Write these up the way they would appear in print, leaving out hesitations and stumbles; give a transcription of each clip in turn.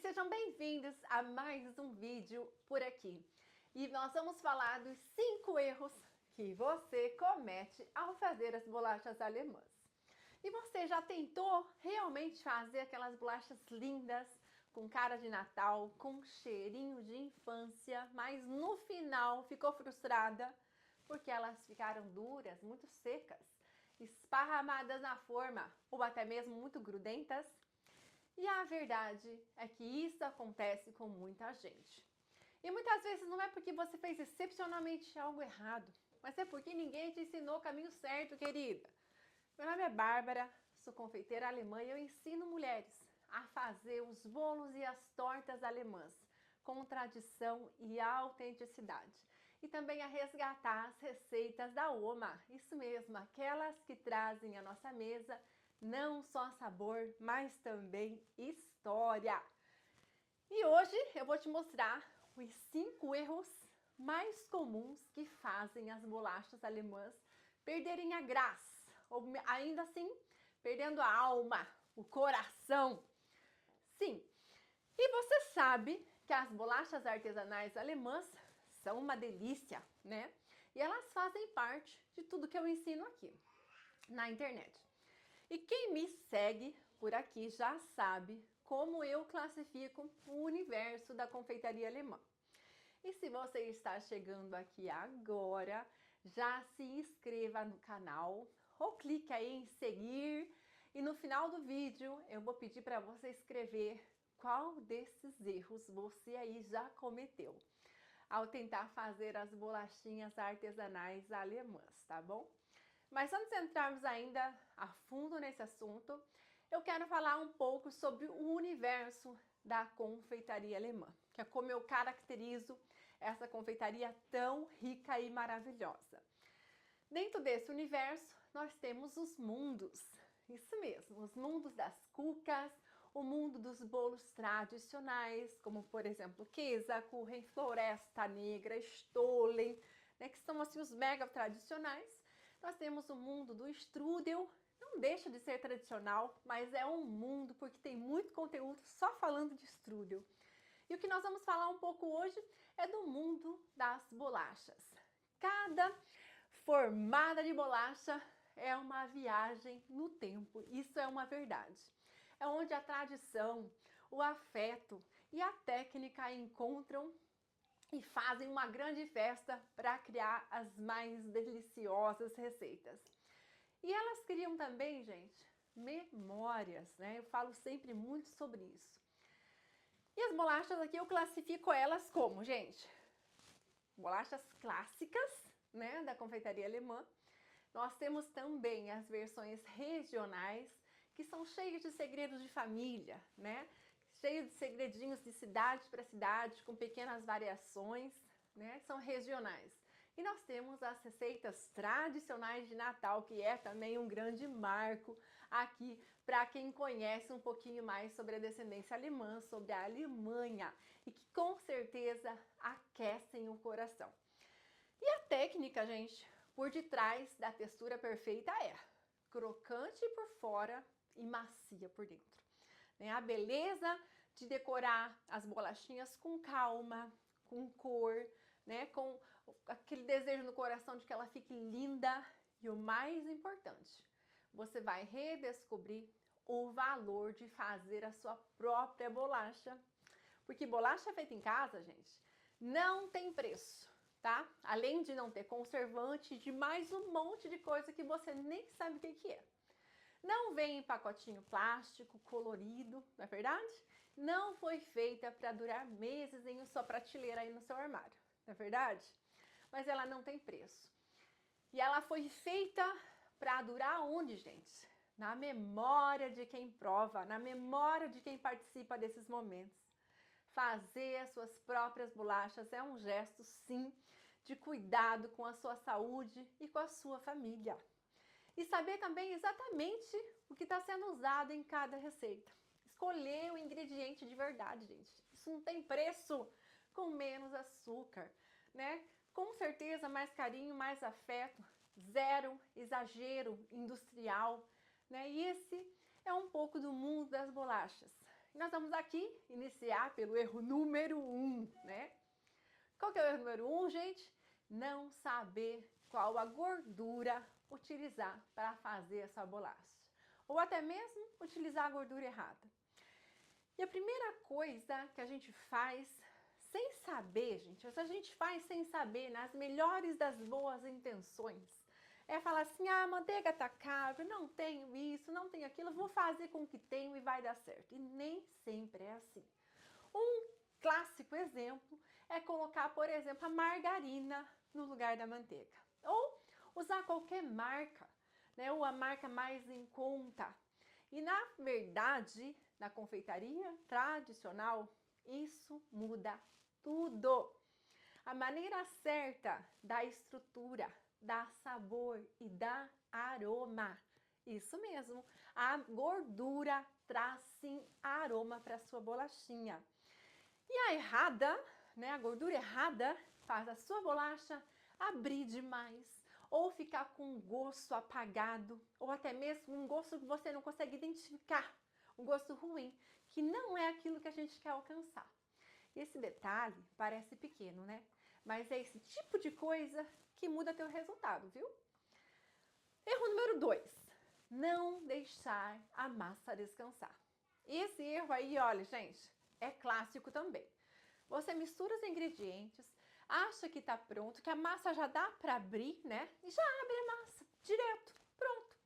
sejam bem-vindos a mais um vídeo por aqui. E nós vamos falar dos 5 erros que você comete ao fazer as bolachas alemãs. E você já tentou realmente fazer aquelas bolachas lindas, com cara de Natal, com cheirinho de infância, mas no final ficou frustrada porque elas ficaram duras, muito secas, esparramadas na forma ou até mesmo muito grudentas? E a verdade é que isso acontece com muita gente. E muitas vezes não é porque você fez excepcionalmente algo errado, mas é porque ninguém te ensinou o caminho certo, querida. Meu nome é Bárbara, sou confeiteira alemã e eu ensino mulheres a fazer os bolos e as tortas alemãs com tradição e autenticidade. E também a resgatar as receitas da Oma, isso mesmo, aquelas que trazem à nossa mesa não só sabor, mas também história. E hoje eu vou te mostrar os 5 erros mais comuns que fazem as bolachas alemãs perderem a graça, ou ainda assim, perdendo a alma, o coração. Sim, e você sabe que as bolachas artesanais alemãs são uma delícia, né? E elas fazem parte de tudo que eu ensino aqui na internet. E quem me segue por aqui já sabe como eu classifico o universo da confeitaria alemã. E se você está chegando aqui agora, já se inscreva no canal ou clique aí em seguir e no final do vídeo eu vou pedir para você escrever qual desses erros você aí já cometeu ao tentar fazer as bolachinhas artesanais alemãs, tá bom? Mas antes de entrarmos ainda a fundo nesse assunto, eu quero falar um pouco sobre o universo da confeitaria alemã, que é como eu caracterizo essa confeitaria tão rica e maravilhosa. Dentro desse universo, nós temos os mundos, isso mesmo, os mundos das cucas, o mundo dos bolos tradicionais, como por exemplo Käsekuchen, Floresta Negra, Stollen, né, que são assim os mega tradicionais. Nós temos o mundo do strudel, não deixa de ser tradicional, mas é um mundo porque tem muito conteúdo só falando de strudel. E o que nós vamos falar um pouco hoje é do mundo das bolachas. Cada formada de bolacha é uma viagem no tempo, isso é uma verdade. É onde a tradição, o afeto e a técnica encontram e fazem uma grande festa para criar as mais deliciosas receitas. E elas criam também, gente, memórias, né? Eu falo sempre muito sobre isso. E as bolachas aqui eu classifico elas como, gente, bolachas clássicas, né, da confeitaria alemã. Nós temos também as versões regionais, que são cheias de segredos de família, né? Cheio de segredinhos de cidade para cidade, com pequenas variações, né? São regionais. E nós temos as receitas tradicionais de Natal, que é também um grande marco aqui para quem conhece um pouquinho mais sobre a descendência alemã, sobre a Alemanha, e que com certeza aquecem o coração. E a técnica, gente, por detrás da textura perfeita é crocante por fora e macia por dentro. A beleza de decorar as bolachinhas com calma, com cor, né? Com aquele desejo no coração de que ela fique linda. E o mais importante, você vai redescobrir o valor de fazer a sua própria bolacha. Porque bolacha feita em casa, gente, não tem preço, tá? Além de não ter conservante, de mais um monte de coisa que você nem sabe o que é. Não vem em pacotinho plástico colorido, não é verdade? Não foi feita para durar meses em sua prateleira aí no seu armário, não é verdade? Mas ela não tem preço. E ela foi feita para durar onde, gente? Na memória de quem prova, na memória de quem participa desses momentos. Fazer as suas próprias bolachas é um gesto, sim, de cuidado com a sua saúde e com a sua família. E saber também exatamente o que está sendo usado em cada receita. Escolher o ingrediente de verdade, gente. Isso não tem preço, com menos açúcar, né? Com certeza mais carinho, mais afeto, zero exagero industrial, né? E esse é um pouco do mundo das bolachas. Nós vamos aqui iniciar pelo erro número 1, né? Qual que é o erro número 1, gente? Não saber qual a gordura utilizar para fazer essa bolacha. Ou até mesmo utilizar a gordura errada. E a primeira coisa que a gente faz sem saber, gente, a gente faz sem saber, nas melhores das boas intenções, é falar assim, a manteiga tá cara, não tenho isso, não tenho aquilo, vou fazer com o que tenho e vai dar certo. E nem sempre é assim. Um clássico exemplo é colocar, por exemplo, a margarina no lugar da manteiga. Ou usar qualquer marca, né? Ou a marca mais em conta. E na verdade, na confeitaria tradicional, isso muda tudo. A maneira certa da estrutura, dá sabor e dá aroma. Isso mesmo, a gordura traz sim aroma para sua bolachinha. E a errada, né, a gordura errada faz a sua bolacha abrir demais, ou ficar com um gosto apagado, ou até mesmo um gosto que você não consegue identificar, um gosto ruim, que não é aquilo que a gente quer alcançar. E esse detalhe parece pequeno, né? Mas é esse tipo de coisa que muda teu resultado, viu? Erro número 2, não deixar a massa descansar. Esse erro aí, olha, gente, é clássico também. Você mistura os ingredientes, acha que tá pronto, que a massa já dá para abrir, né? E já abre a massa, direto, pronto.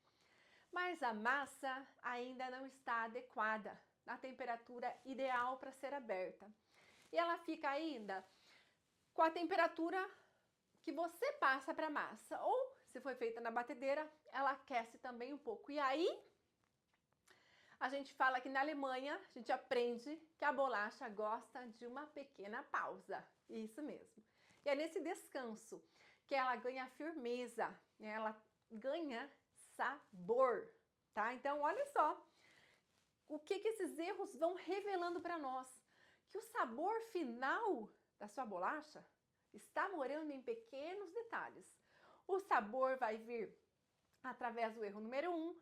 Mas a massa ainda não está adequada na temperatura ideal para ser aberta. E ela fica ainda com a temperatura que você passa para a massa. Ou, se foi feita na batedeira, ela aquece também um pouco. E aí, a gente fala que na Alemanha, a gente aprende que a bolacha gosta de uma pequena pausa. Isso mesmo. E é nesse descanso que ela ganha firmeza, né? Ela ganha sabor, tá? Então, olha só o que esses erros vão revelando para nós. Que o sabor final da sua bolacha está morando em pequenos detalhes. O sabor vai vir através do erro número 1,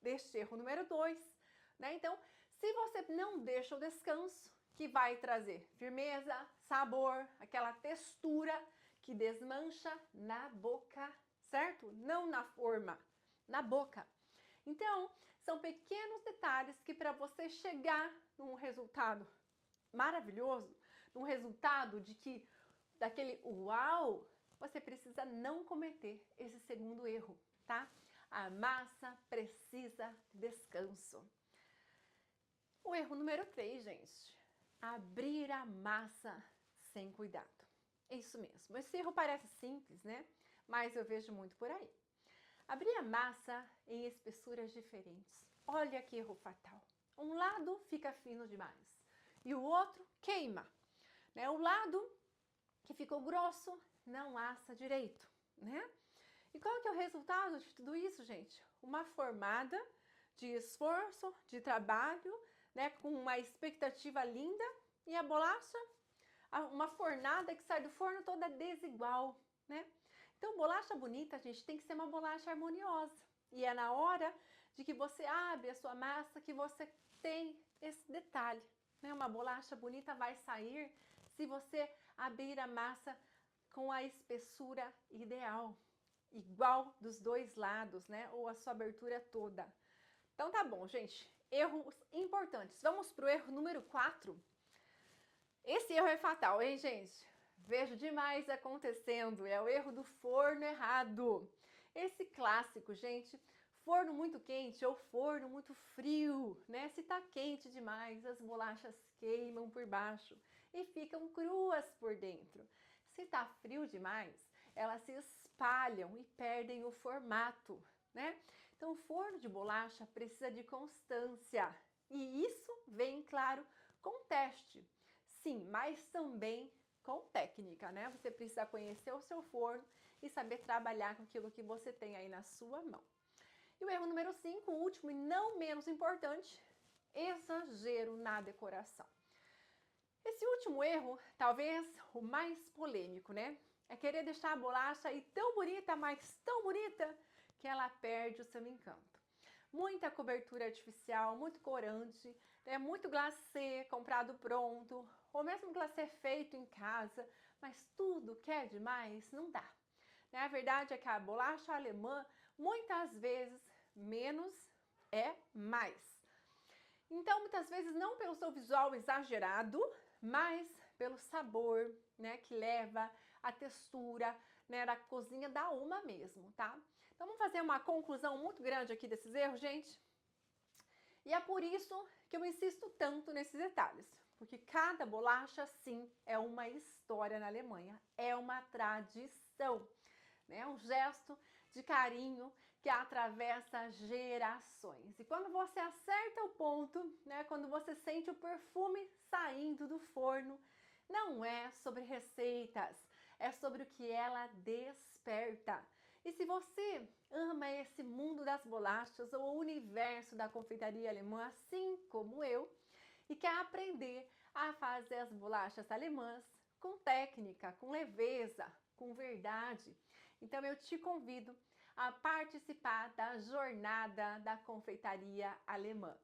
deste erro número 2, né? Então, se você não deixa o descanso, que vai trazer firmeza, sabor, aquela textura que desmancha na boca, certo? Não na forma, na boca. Então, são pequenos detalhes que para você chegar num resultado maravilhoso, num resultado daquele uau, você precisa não cometer esse segundo erro, tá? A massa precisa de descanso. O erro número 3, gente, abrir a massa sem cuidado. É isso mesmo. Esse erro parece simples, né? Mas eu vejo muito por aí. Abrir a massa em espessuras diferentes. Olha que erro fatal. Um lado fica fino demais e o outro queima, né? O lado que ficou grosso não assa direito, né? E qual que é o resultado de tudo isso, gente? Uma formada de esforço, de trabalho, né? Com uma expectativa linda e a bolacha, uma fornada que sai do forno toda desigual, né? Então, bolacha bonita, gente, tem que ser uma bolacha harmoniosa. E é na hora de que você abre a sua massa que você tem esse detalhe, né? Uma bolacha bonita vai sair se você abrir a massa com a espessura ideal, igual dos dois lados, né? Ou a sua abertura toda. Então tá bom, gente. Erros importantes. Vamos pro erro número 4. Esse erro é fatal, hein, gente? Vejo demais acontecendo. É o erro do forno errado. Esse clássico, gente, forno muito quente ou forno muito frio, né? Se tá quente demais, as bolachas queimam por baixo e ficam cruas por dentro. Se tá frio demais, elas se espalham e perdem o formato, né? Então, o forno de bolacha precisa de constância. E isso vem, claro, com teste. Sim, mas também com técnica, né? Você precisa conhecer o seu forno e saber trabalhar com aquilo que você tem aí na sua mão. E o erro número 5, o último e não menos importante, exagero na decoração. Esse último erro, talvez o mais polêmico, né? É querer deixar a bolacha aí tão bonita, mas tão bonita, que ela perde o seu encanto. Muita cobertura artificial, muito corante, É muito glacê comprado pronto, ou mesmo glacê feito em casa, mas tudo que é demais não dá. Né? A verdade é que a bolacha alemã, muitas vezes, menos é mais. Então, muitas vezes, não pelo seu visual exagerado, mas pelo sabor, né, que leva a textura, né, da cozinha da uma mesmo, tá? Então, vamos fazer uma conclusão muito grande aqui desses erros, gente? E é por isso que eu insisto tanto nesses detalhes, porque cada bolacha, sim, é uma história na Alemanha, é uma tradição, né? Um gesto de carinho que atravessa gerações. E quando você acerta o ponto, né, quando você sente o perfume saindo do forno, não é sobre receitas, é sobre o que ela desperta. E se você ama esse mundo das bolachas ou o universo da confeitaria alemã, assim como eu, e quer aprender a fazer as bolachas alemãs com técnica, com leveza, com verdade, então eu te convido a participar da jornada da confeitaria alemã.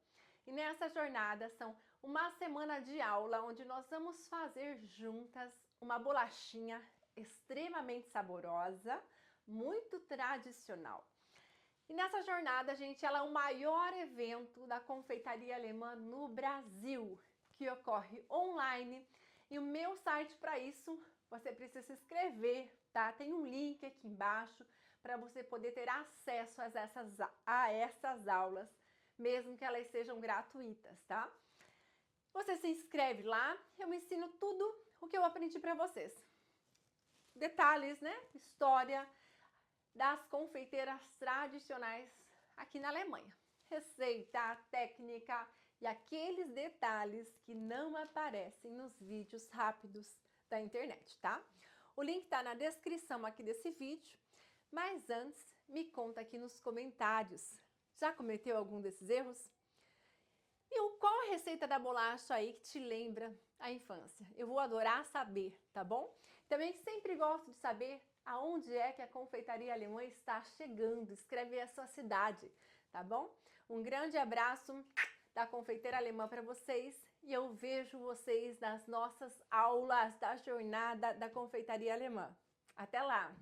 E nessa jornada são uma semana de aula onde nós vamos fazer juntas uma bolachinha extremamente saborosa, muito tradicional. E nessa jornada, gente, ela é o maior evento da confeitaria alemã no Brasil, que ocorre online. E o meu site para isso, você precisa se inscrever, tá? Tem um link aqui embaixo para você poder ter acesso a essas aulas, mesmo que elas sejam gratuitas, tá? Você se inscreve lá, eu ensino tudo o que eu aprendi para vocês. Detalhes, né? História das confeiteiras tradicionais aqui na Alemanha. Receita, técnica e aqueles detalhes que não aparecem nos vídeos rápidos da internet, tá? O link tá na descrição aqui desse vídeo, mas antes, me conta aqui nos comentários. Já cometeu algum desses erros? E qual a receita da bolacha aí que te lembra a infância? Eu vou adorar saber, tá bom? Também sempre gosto de saber aonde é que a confeitaria alemã está chegando. Escreve aí a sua cidade, tá bom? Um grande abraço da confeiteira alemã para vocês e eu vejo vocês nas nossas aulas da jornada da confeitaria alemã. Até lá!